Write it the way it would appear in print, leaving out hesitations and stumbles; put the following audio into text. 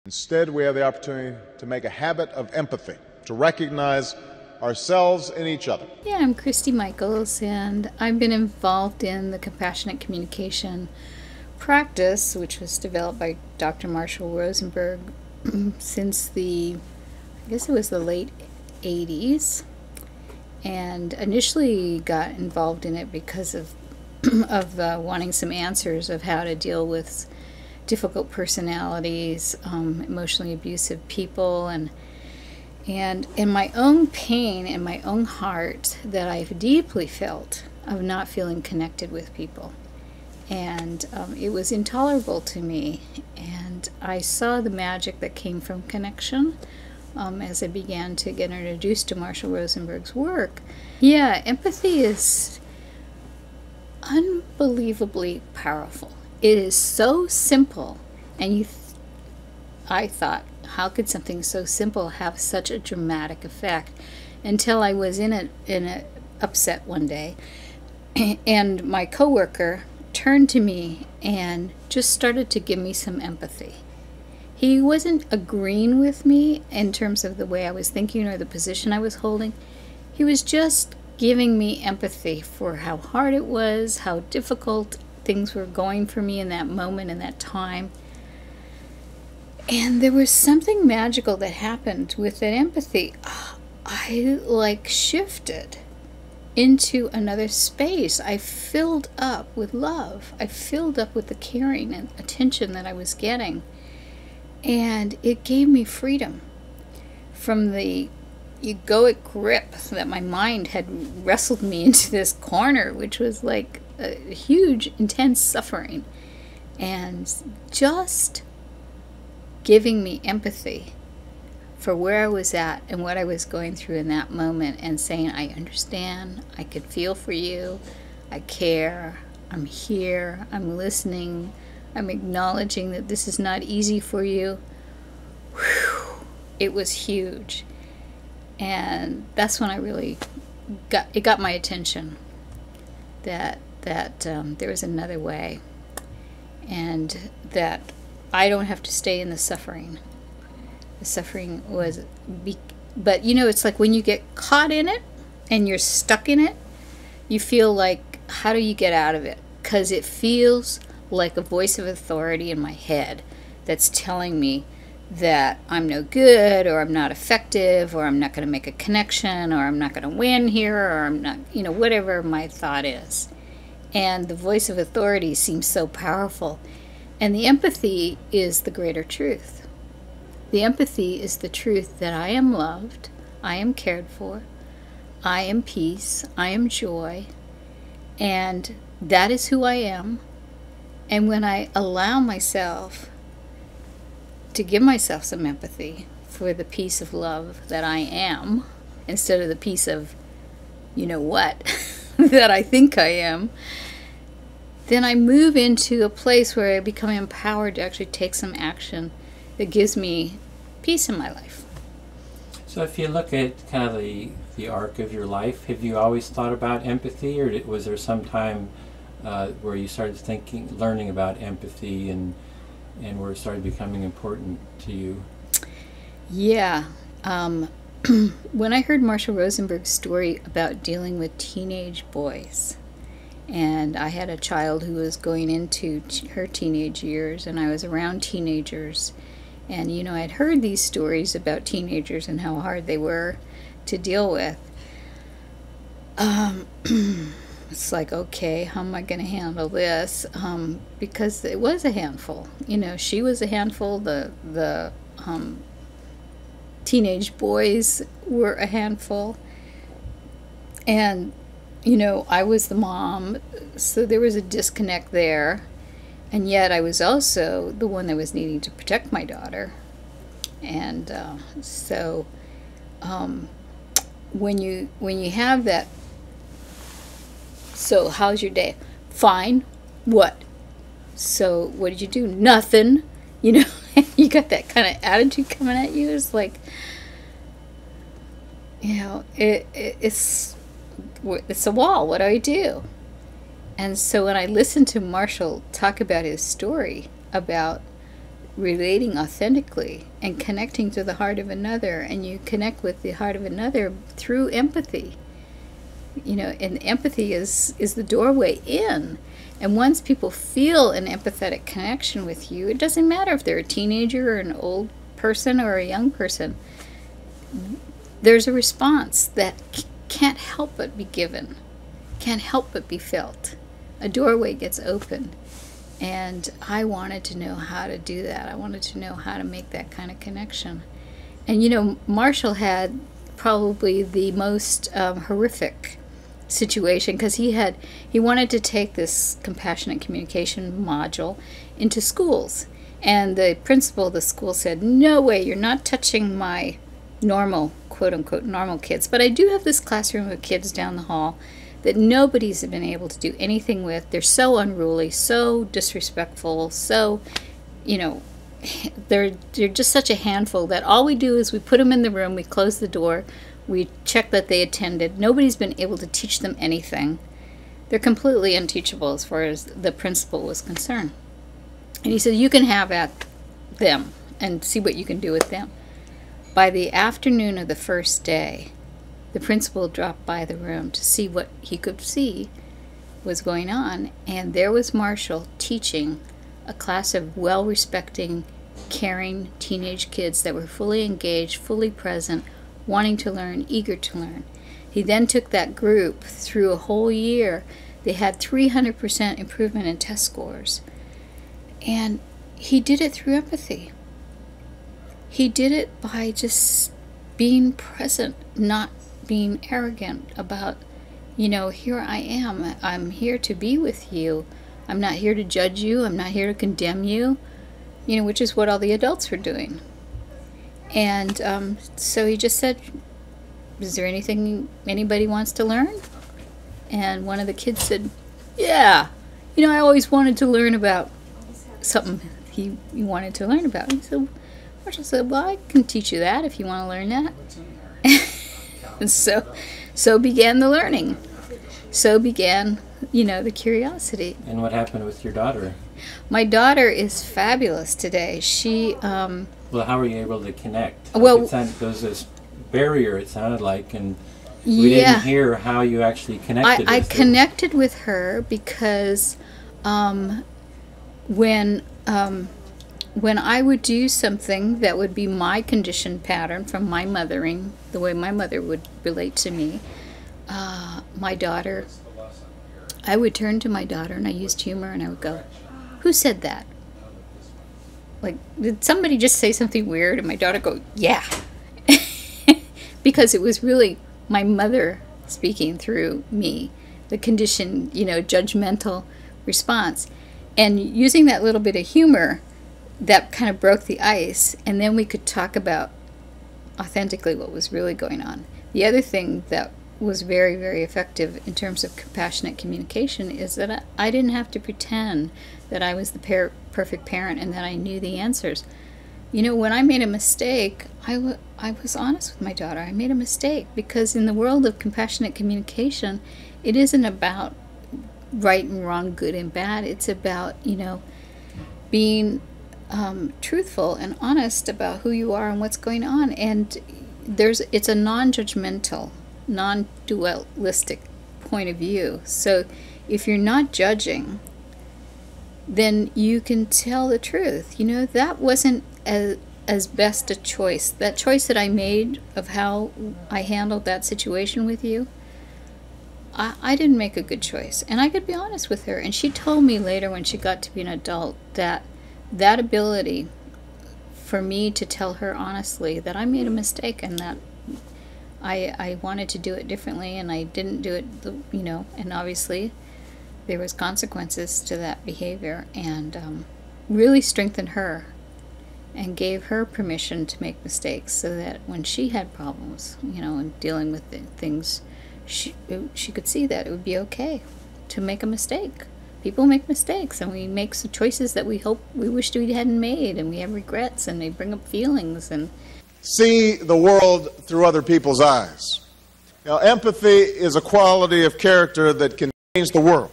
Instead, we have the opportunity to make a habit of empathy, to recognize ourselves in each other. Yeah, I'm Christy Michaels, and I've been involved in the compassionate communication practice, which was developed by Dr. Marshall Rosenberg since I guess it was the late 80s, and initially got involved in it because of wanting some answers of how to deal with difficult personalities, emotionally abusive people, and in my own pain in my own heart that I've deeply felt of not feeling connected with people. And it was intolerable to me. And I saw the magic that came from connection as I began to get introduced to Marshall Rosenberg's work. Yeah, empathy is unbelievably powerful. It is so simple, and I thought, how could something so simple have such a dramatic effect? Until I was in a upset one day, and my coworker turned to me and just started to give me some empathy. He wasn't agreeing with me in terms of the way I was thinking or the position I was holding. He was just giving me empathy for how hard it was, how difficult things were going for me in that moment, in that time. And there was something magical that happened with that empathy. I shifted into another space. I filled up with love. I filled up with the caring and attention that I was getting. And it gave me freedom from the egoic grip that my mind had wrestled me into this corner, which was like a huge, intense suffering. And just giving me empathy for where I was at and what I was going through in that moment, and saying, I understand, I can feel for you, I care, I'm here, I'm listening, I'm acknowledging that this is not easy for you. Whew, it was huge. And that's when I really got my attention that there was another way, and that I don't have to stay in the suffering. The suffering was, but it's like when you get caught in it and you're stuck in it, you feel like, how do you get out of it? Because it feels like a voice of authority in my head that's telling me that I'm no good, or I'm not effective, or I'm not going to make a connection, or I'm not going to win here, or I'm not, whatever my thought is. And the voice of authority seems so powerful. And the empathy is the greater truth. The empathy is the truth that I am loved, I am cared for, I am peace, I am joy, and that is who I am. And when I allow myself to give myself some empathy for the piece of love that I am, instead of the piece of, what, that I think I am, then I move into a place where I become empowered to actually take some action that gives me peace in my life. So if you look at kind of the arc of your life, have you always thought about empathy, or was there some time where you started learning about empathy, and where it started becoming important to you? Yeah. When I heard Marshall Rosenberg's story about dealing with teenage boys, and I had a child who was going into her teenage years, and I was around teenagers, and I'd heard these stories about teenagers and how hard they were to deal with. It's like, okay, how am I going to handle this? Because it was a handful. She was a handful. The teenage boys were a handful. And, I was the mom, so there was a disconnect there. And yet I was also the one that was needing to protect my daughter. And when you have that, so how's your day? Fine. What? So what did you do? Nothing. You got that kind of attitude coming at you. It's like, it's a wall. What do I do? And so when I listened to Marshall talk about his story about relating authentically and connecting to the heart of another, and you connect with the heart of another through empathy. And empathy is the doorway in. And once people feel an empathetic connection with you, it doesn't matter if they're a teenager or an old person or a young person, there's a response that can't help but be given, can't help but be felt. A doorway gets opened. And I wanted to know how to do that. I wanted to know how to make that kind of connection. And Marshall had probably the most horrific situation, because he wanted to take this compassionate communication module into schools. And the principal of the school said, "No way, you're not touching my normal, quote-unquote, normal kids. But I do have this classroom of kids down the hall that nobody's been able to do anything with. They're so unruly, so disrespectful, so, they're just such a handful that all we do is we put them in the room, we close the door, we check that they attended. Nobody's been able to teach them anything. They're completely unteachable as far as the principal was concerned." And he said, "You can have at them and see what you can do with them." By the afternoon of the first day, the principal dropped by the room to see what he could see was going on, and there was Marshall teaching a class of well-respecting, caring teenage kids that were fully engaged, fully present, wanting to learn, eager to learn. He then took that group through a whole year. They had 300% improvement in test scores. And he did it through empathy. He did it by just being present, not being arrogant about, here I am. I'm here to be with you. I'm not here to judge you. I'm not here to condemn you, which is what all the adults were doing. And so he just said, "Is there anything anybody wants to learn?" And one of the kids said, "Yeah, I always wanted to learn about something he wanted to learn about." And Marshall said, "Well, I can teach you that if you want to learn that." And so began the learning. So began, the curiosity. And what happened with your daughter? My daughter is fabulous today. She, well, how were you able to connect? Well, there was this barrier, it sounded like, and we didn't hear how you actually connected. I connected with her because when I would do something that would be my conditioned pattern from my mothering, the way my mother would relate to me, my daughter, I would turn to my daughter and I used humor and I would go, "Who said that? Like, did somebody just say something weird?" And my daughter would go, "Yeah." Because it was really my mother speaking through me, the conditioned, judgmental response. And using that little bit of humor, that kind of broke the ice, and then we could talk about authentically what was really going on. The other thing that was very, very effective in terms of compassionate communication is that I didn't have to pretend that I was the perfect parent and that I knew the answers. When I made a mistake, I was honest with my daughter. I made a mistake, because in the world of compassionate communication, it isn't about right and wrong, good and bad. It's about, being truthful and honest about who you are and what's going on. And it's a non-judgmental, non-dualistic point of view. So if you're not judging, then you can tell the truth. That wasn't as best a choice. That choice that I made of how I handled that situation with you, I didn't make a good choice. And I could be honest with her. And she told me later, when she got to be an adult, that ability for me to tell her honestly that I made a mistake and that I wanted to do it differently, and I didn't do it, and obviously there was consequences to that behavior, and really strengthened her and gave her permission to make mistakes, so that when she had problems, and dealing with things, she could see that it would be okay to make a mistake. People make mistakes, and we make some choices that we wished we hadn't made, and we have regrets, and they bring up feelings. And see the world through other people's eyes. Empathy is a quality of character that can change the world.